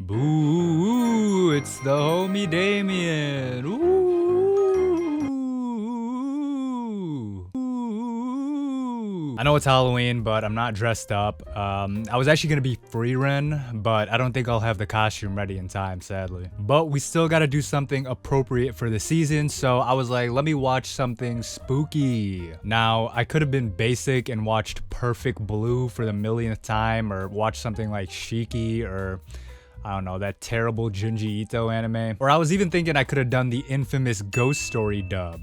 Boo, it's the homie Damian. Ooh. I know it's Halloween, but I'm not dressed up. I was actually gonna be Frieren, but I don't think I'll have the costume ready in time, sadly. But we still gotta do something appropriate for the season, so I was like, let me watch something spooky. Now, I could have been basic and watched Perfect Blue for the millionth time, or watched something like Shiki, or I don't know, that terrible Junji Ito anime. Or I was even thinking I could have done the infamous Ghost Story dub.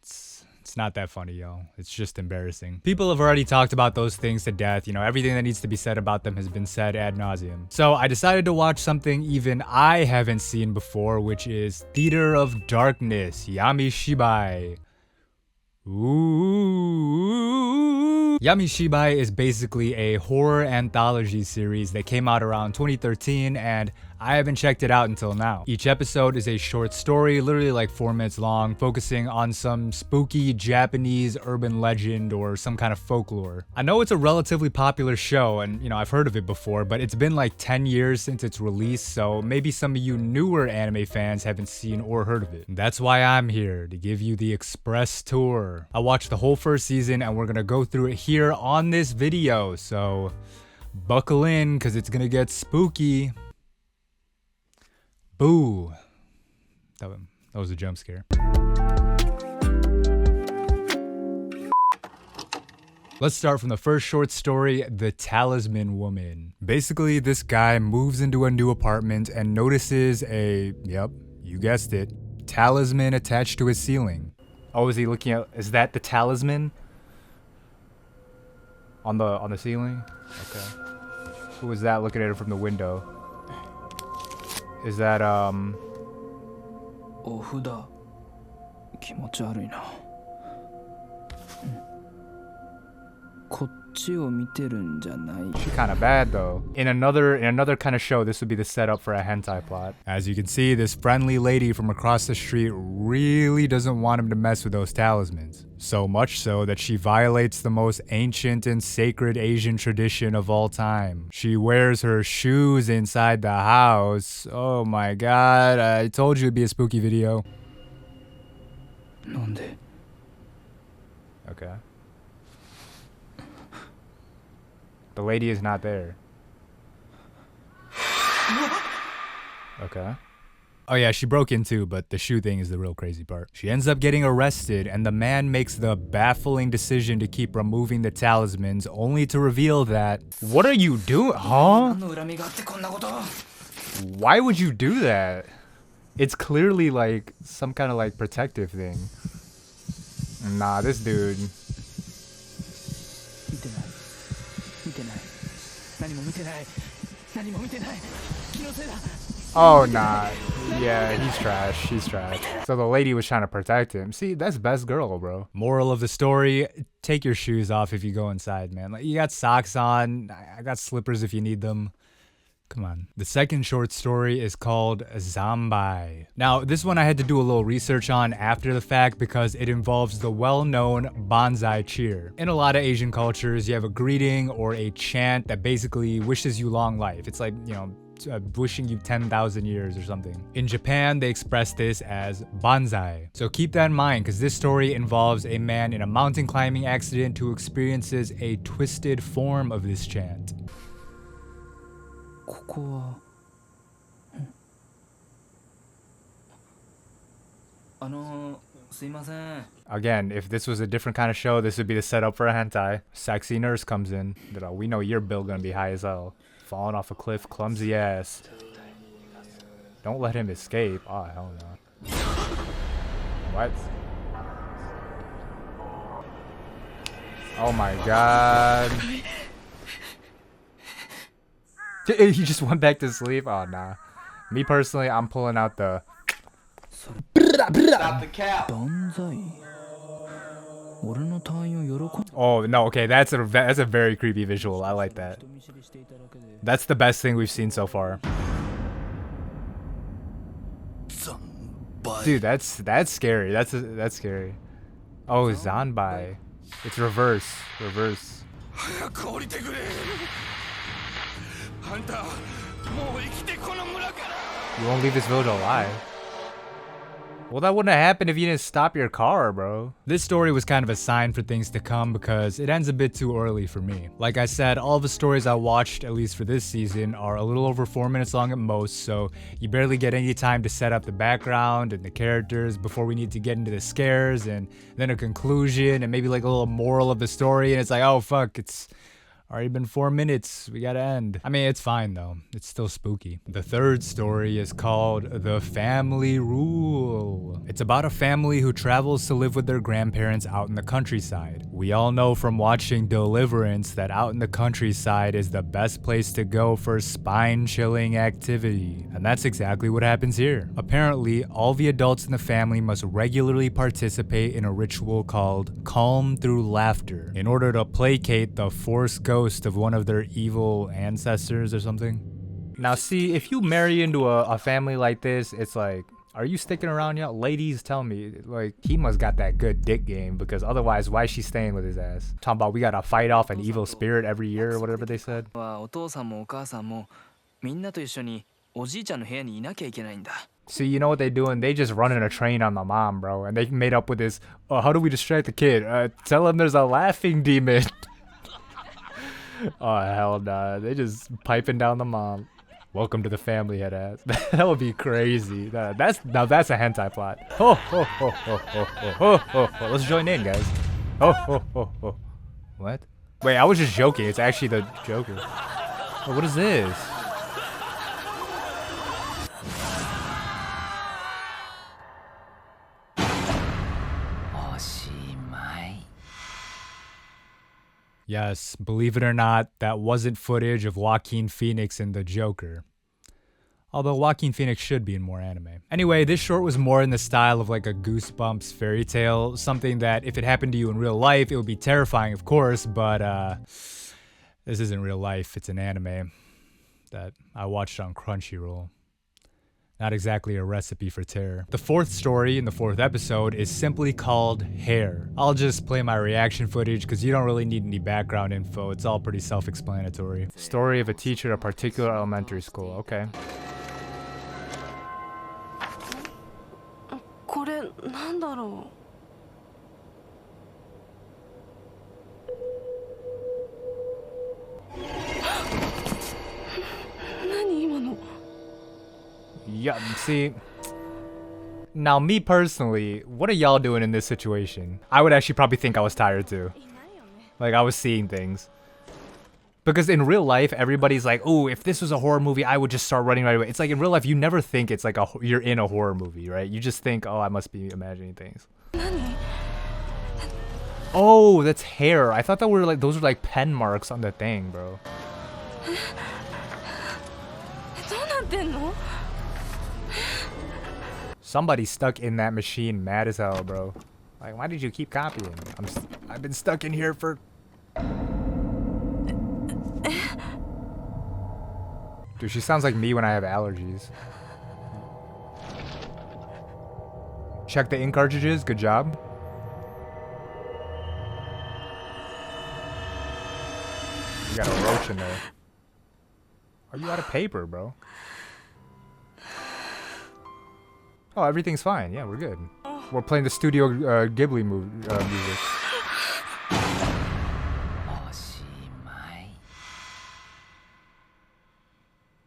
It's not that funny, yo. It's just embarrassing. People have already talked about those things to death. You know, everything that needs to be said about them has been said ad nauseum. So I decided to watch something even I haven't seen before, which is Theater of Darkness, Yami Shibai. Ooh. Yami Shibai is basically a horror anthology series that came out around 2013, and I haven't checked it out until now. Each episode is a short story, literally like 4 minutes long, focusing on some spooky Japanese urban legend or some kind of folklore. I know it's a relatively popular show, and you know, I've heard of it before, but it's been like 10 years since its release, so maybe some of you newer anime fans haven't seen or heard of it. That's why I'm here, to give you the express tour. I watched the whole first season, and we're gonna go through it here on this video, so buckle in, cause it's gonna get spooky. Boo. That was a jump scare. Let's start from the first short story, The Talisman Woman. Basically, this guy moves into a new apartment and notices a, yep, you guessed it, talisman attached to his ceiling. Oh, is he looking at, is that the talisman? On the ceiling? Okay. Who was that looking at it from the window? Is that, お札気持ち悪いな。こっちを見てるんじゃない。 She's kind of bad though. In another kind of show, this would be the setup for a hentai plot. As you can see, this friendly lady from across the street really doesn't want him to mess with those talismans. So much so that she violates the most ancient and sacred Asian tradition of all time. She wears her shoes inside the house. Oh my god, I told you it'd be a spooky video. なんで Okay. The lady is not there. Okay. Oh yeah, she broke in too, but the shoe thing is the real crazy part. She ends up getting arrested, and the man makes the baffling decision to keep removing the talismans, only to reveal that... What are you doing? Huh? Why would you do that? It's clearly like some kind of like protective thing. Nah, this dude... Oh nah, yeah, he's trash, she's trash. So the lady was trying to protect him. See, that's best girl, bro. Moral of the story, take your shoes off if you go inside, man. Like, you got socks on, I got slippers if you need them. Come on. The second short story is called Zambai. Now, this one I had to do a little research on after the fact because it involves the well-known bonsai cheer. In a lot of Asian cultures, you have a greeting or a chant that basically wishes you long life. It's like, you know, wishing you 10,000 years or something. In Japan, they express this as bonsai. So keep that in mind, because this story involves a man in a mountain climbing accident who experiences a twisted form of this chant. ここはすいません Again, if this was a different kind of show, this would be the setup for a hentai. Sexy nurse comes in. We know your bill gonna be high as hell. Falling off a cliff, clumsy ass. Don't let him escape. Oh, hell no. What? Oh my god. He just went back to sleep? Oh, nah. Me personally, I'm pulling out the... Stop the cap. Oh, no, okay, that's a very creepy visual. I like that. That's the best thing we've seen so far. Dude, that's scary. That's scary. Oh, Zanbai. It's reverse. You won't leave this village alive. Well, that wouldn't have happened if you didn't stop your car, bro. This story was kind of a sign for things to come because it ends a bit too early for me. Like I said, all the stories I watched, at least for this season, are a little over 4 minutes long at most, so you barely get any time to set up the background and the characters before we need to get into the scares and then a conclusion and maybe like a little moral of the story, and it's like, oh fuck, it's already been 4 minutes. We gotta end. I mean, it's fine though. It's still spooky. The third story is called The Family Rule. It's about a family who travels to live with their grandparents out in the countryside. We all know from watching Deliverance that out in the countryside is the best place to go for spine-chilling activity. And that's exactly what happens here. Apparently, all the adults in the family must regularly participate in a ritual called Calm Through Laughter in order to placate the forced ghost of one of their evil ancestors or something. Now see, if you marry into a family like this, it's like, are you sticking around, y'all? Ladies, tell me, like, he must got that good dick game, because otherwise, why is she staying with his ass? Talking about we gotta fight off an evil spirit every year or whatever they said. お父さんもお母さんもみんなと一緒におじいちゃんの部屋にいなきゃいけないんだ。 See, you know what they doing? They just running a train on my mom, bro, and they made up with this, how do we distract the kid? Tell him there's a laughing demon. Oh hell nah, they just piping down the mom. Welcome to the family, head ass. That would be crazy. That's a hentai plot. Let's join in, guys. What? Wait, I was just joking. It's actually the Joker. Oh, what is this? Yes, believe it or not, that wasn't footage of Joaquin Phoenix in The Joker. Although Joaquin Phoenix should be in more anime. Anyway, this short was more in the style of like a Goosebumps fairy tale, something that if it happened to you in real life, it would be terrifying, of course, but this isn't real life, it's an anime that I watched on Crunchyroll. Not exactly a recipe for terror. The fourth story in the fourth episode is simply called Hair. I'll just play my reaction footage because you don't really need any background info. It's all pretty self-explanatory. Story of a teacher at a particular elementary school. Okay. これなんだろう。何今の。 Yeah, see, now me personally, what are y'all doing in this situation? I would actually probably think I was tired too. Like I was seeing things. Because in real life, everybody's like, oh, if this was a horror movie, I would just start running right away. It's like in real life, you never think it's like you're in a horror movie, right? You just think, oh, I must be imagining things. Oh, that's hair. I thought that were like, those were like pen marks on the thing, bro. Somebody's stuck in that machine mad as hell, bro. Like, why did you keep copying? I've been stuck in here for... Dude, she sounds like me when I have allergies. Check the ink cartridges. Good job. You got a roach in there. Are you out of paper, bro? Oh, everything's fine. Yeah, we're good. We're playing the Studio Ghibli music.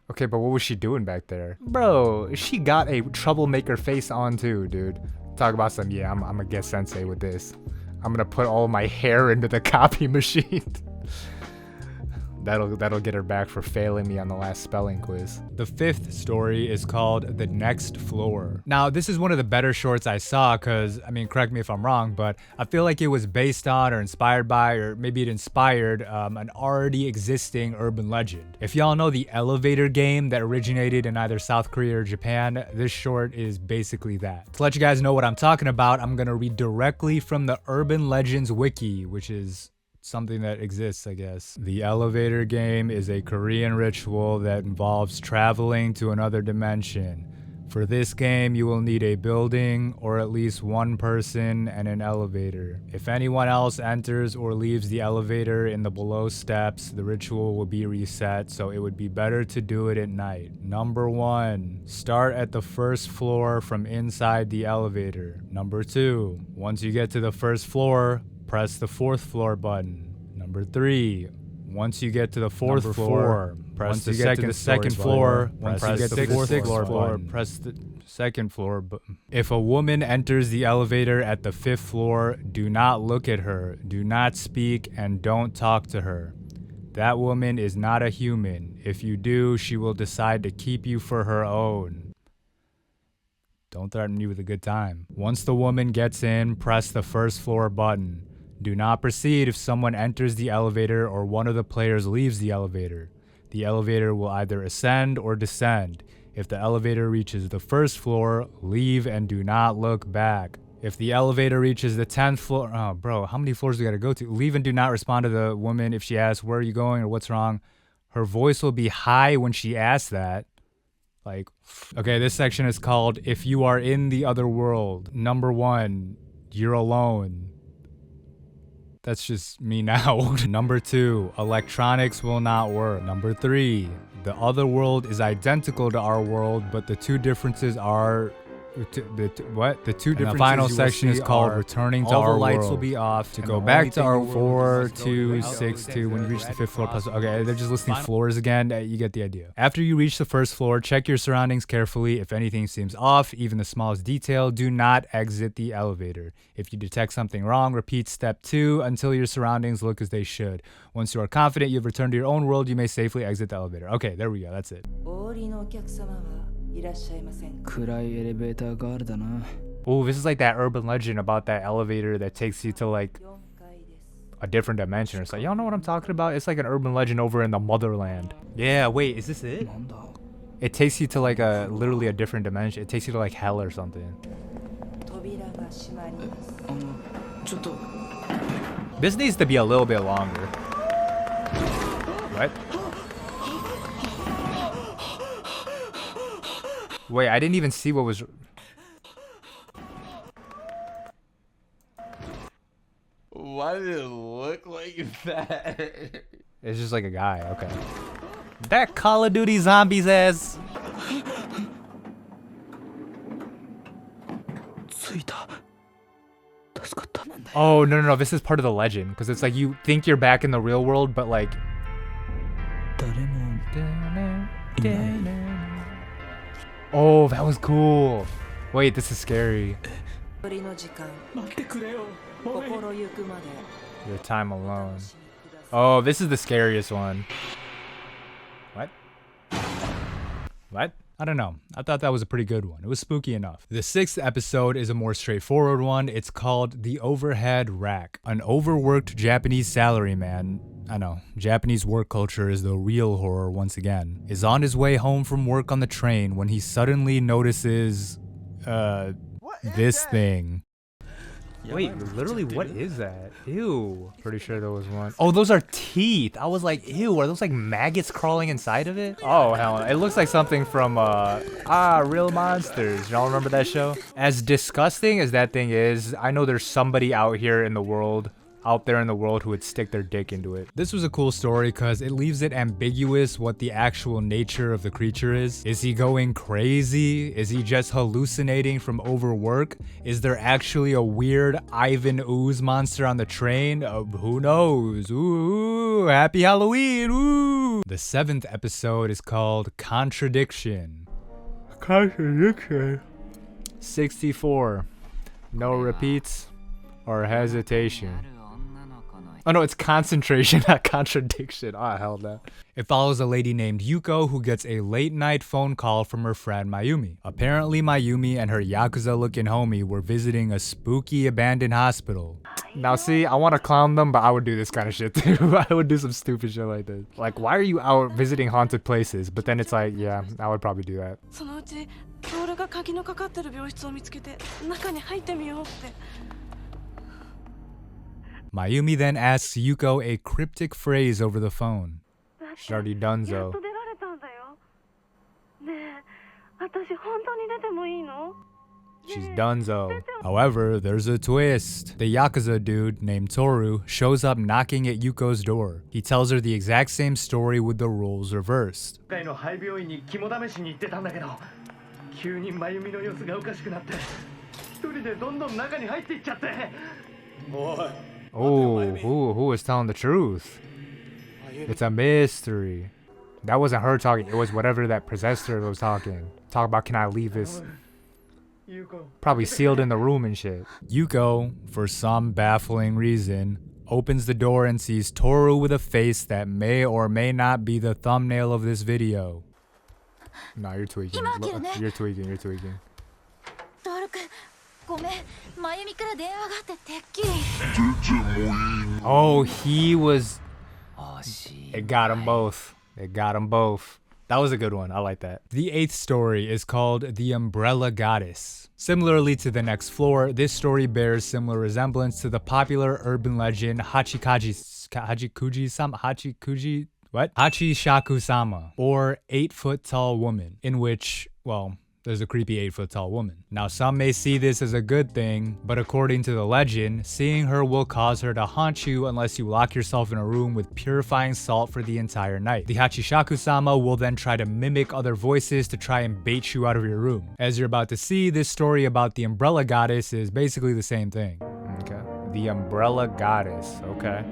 Okay, but what was she doing back there? Bro, she got a troublemaker face on too, dude. Talk about some, yeah, I'm gonna get sensei with this. I'm gonna put all my hair into the copy machine. That'll get her back for failing me on the last spelling quiz. The fifth story is called The Next Floor. Now, this is one of the better shorts I saw because, I mean, correct me if I'm wrong, but I feel like it was based on or inspired by, or maybe it inspired an already existing urban legend. If y'all know the elevator game that originated in either South Korea or Japan, this short is basically that. To let you guys know what I'm talking about, I'm gonna read directly from the Urban Legends Wiki, which is something that exists, I guess. The elevator game is a Korean ritual that involves traveling to another dimension. For this game, you will need a building or at least one person and an elevator. If anyone else enters or leaves the elevator in the below steps, the ritual will be reset, so it would be better to do it at night. Number 1, start at the first floor from inside the elevator. Number 2, once you get to the first floor, press the 4th floor button. Number 3, once you get to the 4th floor, press the second floor. Once you get to the 6th floor, press the second floor. If a woman enters the elevator at the 5th floor, do not look at her, do not speak, and don't talk to her. That woman is not a human. If you do, she will decide to keep you for her own. Don't threaten me with a good time. Once the woman gets in, press the 1st floor button. Do not proceed if someone enters the elevator or one of the players leaves the elevator. The elevator will either ascend or descend. If the elevator reaches the 1st floor, leave and do not look back. If the elevator reaches the 10th floor, oh bro, how many floors do we gotta go to? Leave and do not respond to the woman if she asks, where are you going or what's wrong? Her voice will be high when she asks that. Like, okay, this section is called If You Are in the Other World. Number 1, you're alone. That's just me now. Number 2, electronics will not work. Number 3, the other world is identical to our world, but the two differences are The two different final section is called Returning to Our World. All the lights will be off. To go back to our 4, 2, 6, 2. When you reach the 5th floor, okay, they're just listing floors again. You get the idea. After you reach the 1st floor, check your surroundings carefully. If anything seems off, even the smallest detail, do not exit the elevator. If you detect something wrong, repeat step 2 until your surroundings look as they should. Once you are confident you've returned to your own world, you may safely exit the elevator. Okay, there we go. That's it. 暗いエレベーターガールだな。 Oh, this is like that urban legend about that elevator that takes you to like a different dimension or something. Y'all know what I'm talking about? It's like an urban legend over in the motherland. Yeah, wait, is this it? It takes you to like literally a different dimension. It takes you to like hell or something. This needs to be a little bit longer. What? Wait, I didn't even see what was... Why did it look like that? It's just like a guy, okay. That Call of Duty zombies ass. Oh, no, this is part of the legend. Because it's like you think you're back in the real world, but like... Oh, that was cool. Wait, this is scary. Your time alone. Oh, this is the scariest one. What? What? I don't know. I thought that was a pretty good one. It was spooky enough. The 6th episode is a more straightforward one. It's called The Overhead Rack. An overworked Japanese salaryman, I know, Japanese work culture is the real horror once again, is on his way home from work on the train when he suddenly notices, this thing. Wait, literally, what is that? Ew. Pretty sure there was one. Oh, those are teeth. I was like, ew, are those like maggots crawling inside of it? Oh, hell, it looks like something from, Real Monsters. Y'all remember that show? As disgusting as that thing is, I know there's somebody out there in the world who would stick their dick into it. This was a cool story because it leaves it ambiguous what the actual nature of the creature is. Is he going crazy? Is he just hallucinating from overwork? Is there actually a weird Ivan Ooze monster on the train? Who knows? Ooh, happy Halloween! Ooh. The 7th episode is called Contradiction. 64. No repeats or hesitation. Oh no, it's concentration, not contradiction. Oh, hell no. It follows a lady named Yuko who gets a late night phone call from her friend Mayumi. Apparently Mayumi and her Yakuza looking homie were visiting a spooky abandoned hospital. Now see, I want to clown them, but I would do this kind of shit too. I would do some stupid shit like this. Like, why are you out visiting haunted places? But then it's like, yeah, I would probably do that. Mayumi then asks Yuko a cryptic phrase over the phone. She's already done so. ねえ、私私本当に出てもいいの？ She's donezo. However, there's a twist. The Yakuza dude named Toru shows up knocking at Yuko's door. He tells her the exact same story with the roles reversed. 今回の廃病院に肝試しに行ってたんだけど、急に真由美の様子がおかしくなって、一人でどんどん中に入っていっちゃって。おい。 Oh, who is telling the truth? It's a mystery. That wasn't her talking. It was whatever that possessed her was talking. Talk about, can I leave this? Probably sealed in the room and shit. Yuko, for some baffling reason, opens the door and sees Toru with a face that may or may not be the thumbnail of this video. Nah, you're tweaking. You're tweaking. You're tweaking. Oh, he was... It got them both. It got them both. That was a good one. I like that. The 8th story is called The Umbrella Goddess. Similarly to the next floor, this story bears similar resemblance to the popular urban legend Hachishaku-sama, or 8-foot tall woman, in which, well, there's a creepy 8-foot tall woman. Now, some may see this as a good thing, but according to the legend, seeing her will cause her to haunt you unless you lock yourself in a room with purifying salt for the entire night. The Hachishaku-sama will then try to mimic other voices to try and bait you out of your room. As you're about to see, this story about the Umbrella Goddess is basically the same thing. Okay. The Umbrella Goddess. Okay.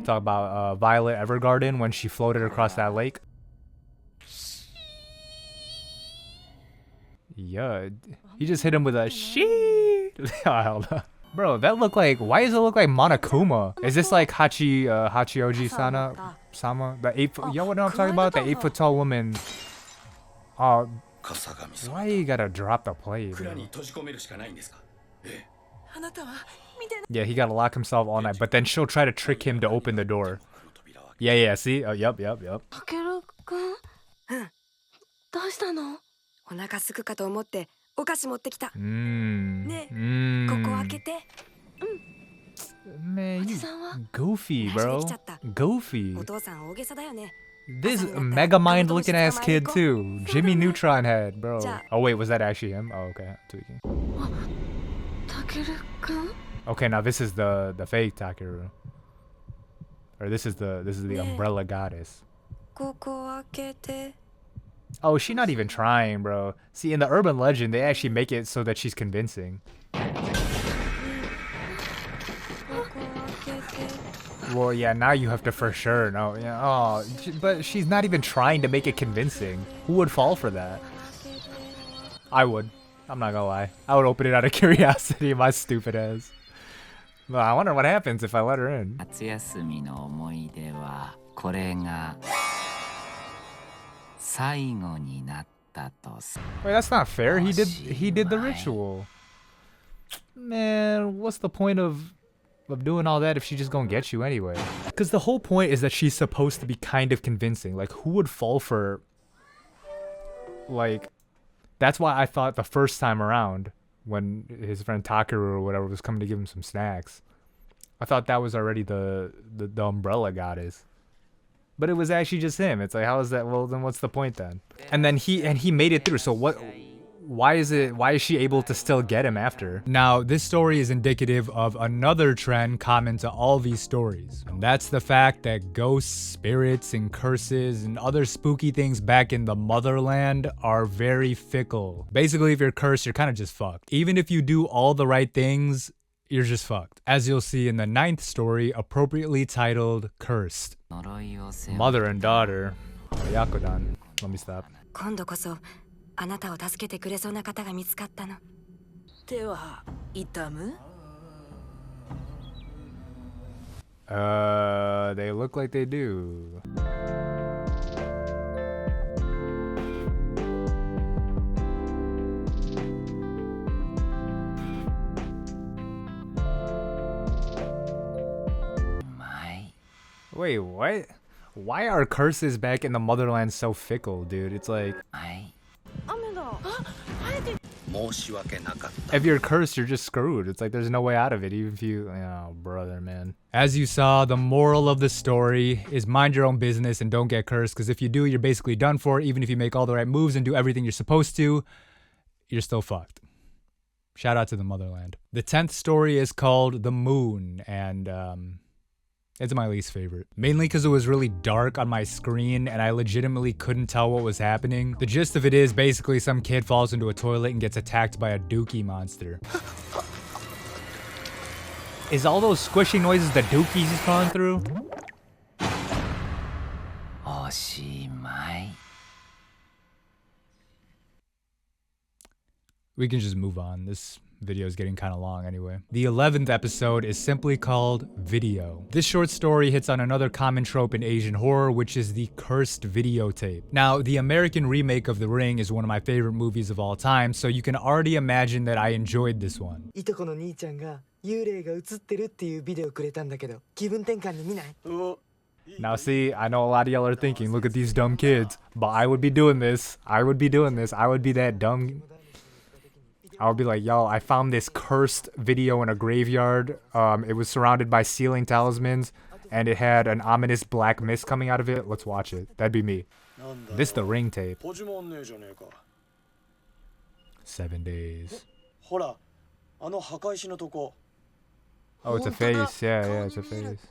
Talk about Violet Evergarden when she floated across that lake. Yeah, he just hit him with a she. Bro, that looked like, why does it look like Monokuma? Is this like Hachioji Sama? The 8-foot, you know what I'm talking about? The 8-foot tall woman. Why you gotta drop the plate, bro? Yeah, he gotta lock himself all night, but then she'll try to trick him to open the door. Yeah, see? Yup. タケル君、どうしたの？お腹すくかと思ってお菓子持ってきた。ねえ、ここ開けて。Man, you goofy, bro. Goofy. お父さん大げさだよね。 This Megamind looking ass kid too. Jimmy Neutron head, bro. Oh wait, was that actually him? Oh, okay. Tweaking. タケル君？ Okay, now this is the fake Takeru. Or this is the Umbrella Goddess. ここ開けて。 Oh, she's not even trying, bro. See, in the urban legend, they actually make it so that she's convincing. Well, yeah, now you have to for sure know. Yeah, oh, but she's not even trying to make it convincing. Who would fall for that? I would. I'm not gonna lie. I would open it out of curiosity, my stupid ass. But I wonder what happens if I let her in. Wait, that's not fair. He did the ritual. Man, what's the point of doing all that if she's just gonna get you anyway? Because the whole point is that she's supposed to be kind of convincing. Like, who would fall for... Like, that's why I thought the first time around, when his friend Takeru or whatever was coming to give him some snacks, I thought that was already the umbrella goddess. But it was actually just him. It's like, how is that? Well, then what's the point then? And then he made it through. So what? Why is she able to still get him after? Now, this story is indicative of another trend common to all these stories. And that's the fact that ghosts, spirits, and curses, and other spooky things back in the motherland are very fickle. Basically, if you're cursed, you're kind of just fucked. Even if you do all the right things, you're just fucked. As you'll see in the 9th story, appropriately titled Cursed. Mother and daughter. Yakudan. Let me stop. 今度こそあなたを助けてくれそうな方が見つかったの。手は痛む？ They look like they do. Wait, what? Why are curses back in the motherland so fickle, dude? It's like... If you're cursed, you're just screwed. It's like there's no way out of it, even if you... Oh, brother, man. As you saw, the moral of the story is mind your own business and don't get cursed, because if you do, you're basically done for. Even if you make all the right moves and do everything you're supposed to, you're still fucked. Shout out to the motherland. The 10th story is called The Moon, and it's my least favorite. Mainly because it was really dark on my screen and I legitimately couldn't tell what was happening. The gist of it is basically some kid falls into a toilet and gets attacked by a dookie monster. Is all those squishy noises the dookies he's crawling through? We can just move on. This video is getting kind of long anyway. The 11th episode is simply called Video. This short story hits on another common trope in Asian horror, which is the cursed videotape. Now, the American remake of The Ring is one of my favorite movies of all time, so you can already imagine that I enjoyed this one. Now see, I know a lot of y'all are thinking, look at these dumb kids, but I would be doing this. I would be doing this. I would be that dumb... I would be like, yo, I found this cursed video in a graveyard. It was surrounded by sealing talismans, and it had an ominous black mist coming out of it. Let's watch it. That'd be me. This The Ring tape. 7 days. Oh, it's a face. Yeah, it's a face.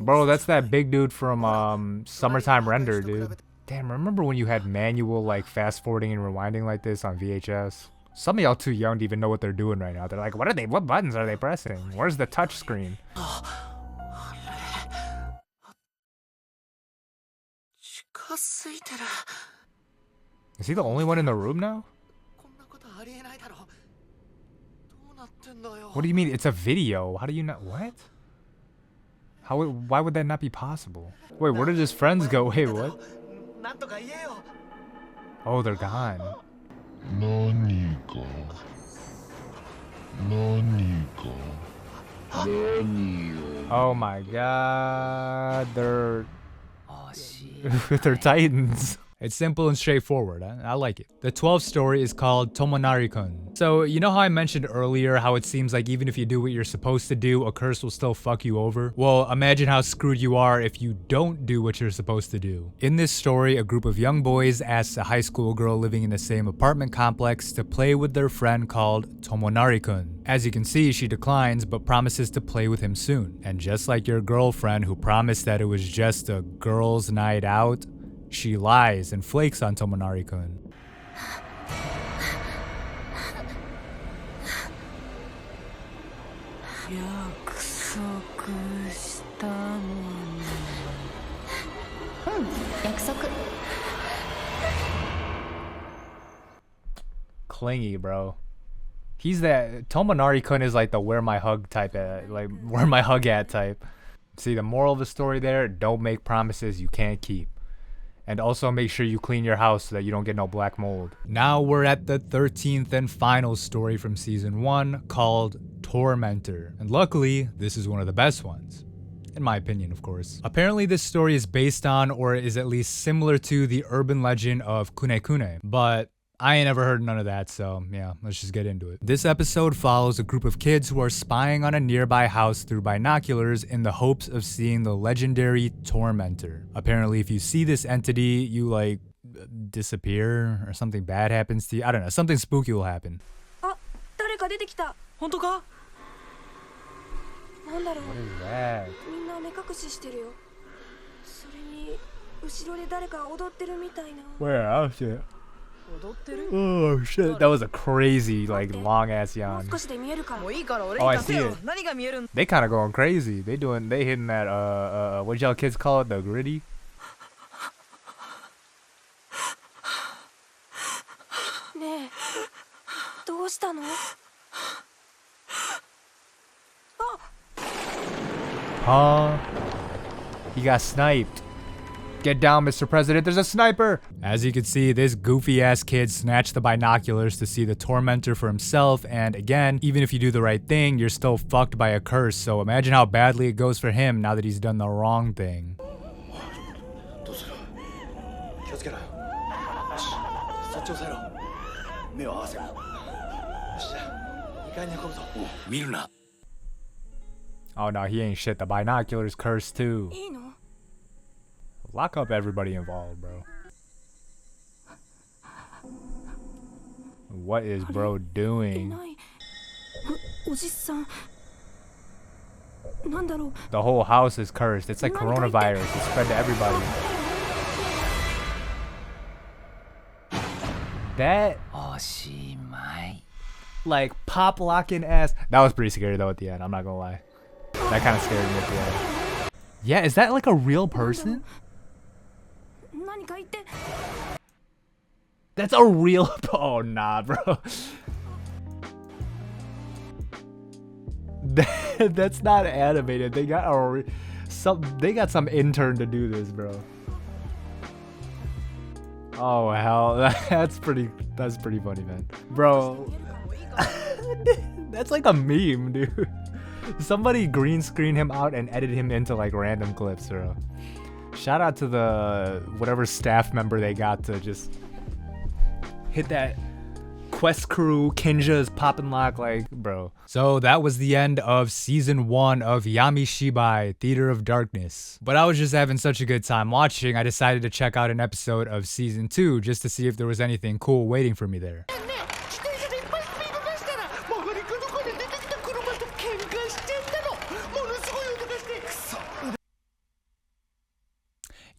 Bro, that's that big dude from Summertime Render, dude. Damn, remember when you had manual like fast forwarding and rewinding like this on VHS? Some of y'all too young to even know what they're doing right now. They're like, what buttons are they pressing? Where's the touch screen? Is he the only one in the room now? What do you mean? It's a video. How do you not? What? Why would that not be possible? Wait, where did his friends go? Wait, what? Oh, they're gone. Oh my god, they're Titans. It's simple and straightforward. I like it. The 12th story is called Tomonari-kun. So, you know how I mentioned earlier how it seems like even if you do what you're supposed to do, a curse will still fuck you over? Well, imagine how screwed you are if you don't do what you're supposed to do. In this story, a group of young boys asks a high school girl living in the same apartment complex to play with their friend called Tomonari-kun. As you can see, she declines but promises to play with him soon. And just like your girlfriend who promised that it was just a girls' night out, she lies and flakes on Tomonari-kun. Clingy, bro. He's that... Tomonari-kun is like the where my hug type, like where my hug at type. See, the moral of the story there, don't make promises you can't keep. And also make sure you clean your house so that you don't get no black mold. Now we're at the 13th and final story from season 1 called Tormentor. And luckily, this is one of the best ones. In my opinion, of course. Apparently this story is based on, or is at least similar to, the urban legend of Kune Kune. But I ain't ever heard none of that, so yeah, let's just get into it. This episode follows a group of kids who are spying on a nearby house through binoculars in the hopes of seeing the legendary Tormentor. Apparently, if you see this entity, you like disappear or something bad happens to you. I don't know, something spooky will happen. What is that? Where? Oh shit. Oh shit, that was a crazy, like, long ass yawn. Oh, I see it. They kind of going crazy. They hitting that, what y'all kids call it? The gritty? Huh? He got sniped. Get down, Mr. President, there's a sniper! As you can see, this goofy ass kid snatched the binoculars to see the Tormentor for himself, and again, even if you do the right thing, you're still fucked by a curse, so imagine how badly it goes for him now that he's done the wrong thing. をつけろよ。よし、そっちを押さえろ。目を合わせろ。よし、じゃあ2階に運ぶぞ。見るな。 Oh no, he ain't shit. The binoculars cursed too. いいの？ Lock up everybody involved, bro. What is bro い doing? ない。おじさん。なんだろう。 The whole house is cursed. It's like coronavirus. It's spread to everybody. That like pop locking ass. That was pretty scary though at the end. I'm not gonna lie. That kind of scared me at the end. Yeah, is that like a real person? 何か言って。 That's a real. Oh nah, bro. That's not animated. They got some intern to do this, bro. Oh hell, that's pretty funny, man. Bro, that's like a meme, dude. Somebody green screen him out and edit him into like random clips, bro. Shout out to the whatever staff member they got to just hit that quest crew. Kinja's popping lock, like, bro. So that was the end of season 1 of Yami Shibai Theater of Darkness. But I was just having such a good time watching, I decided to check out an episode of season 2 just to see if there was anything cool waiting for me there.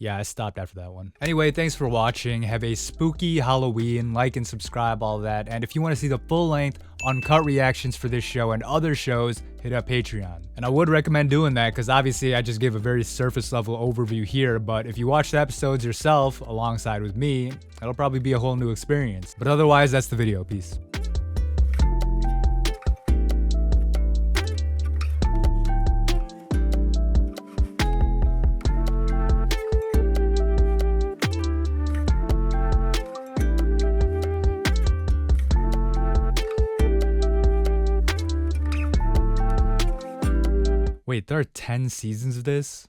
Yeah, I stopped after that one. Anyway, thanks for watching. Have a spooky Halloween. Like and subscribe, all that. And if you want to see the full-length, uncut reactions for this show and other shows, hit up Patreon. And I would recommend doing that because obviously I just gave a very surface-level overview here, but if you watch the episodes yourself alongside with me, it'll probably be a whole new experience. But otherwise, that's the video. Peace. Wait, there are 10 seasons of this?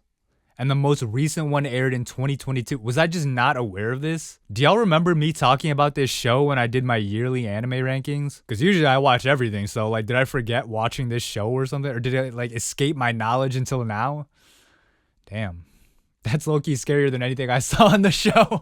And the most recent one aired in 2022. Was I just not aware of this? Do y'all remember me talking about this show when I did my yearly anime rankings? Because usually I watch everything, so like, did I forget watching this show or something? Or did it like escape my knowledge until now? Damn. That's low-key scarier than anything I saw on the show.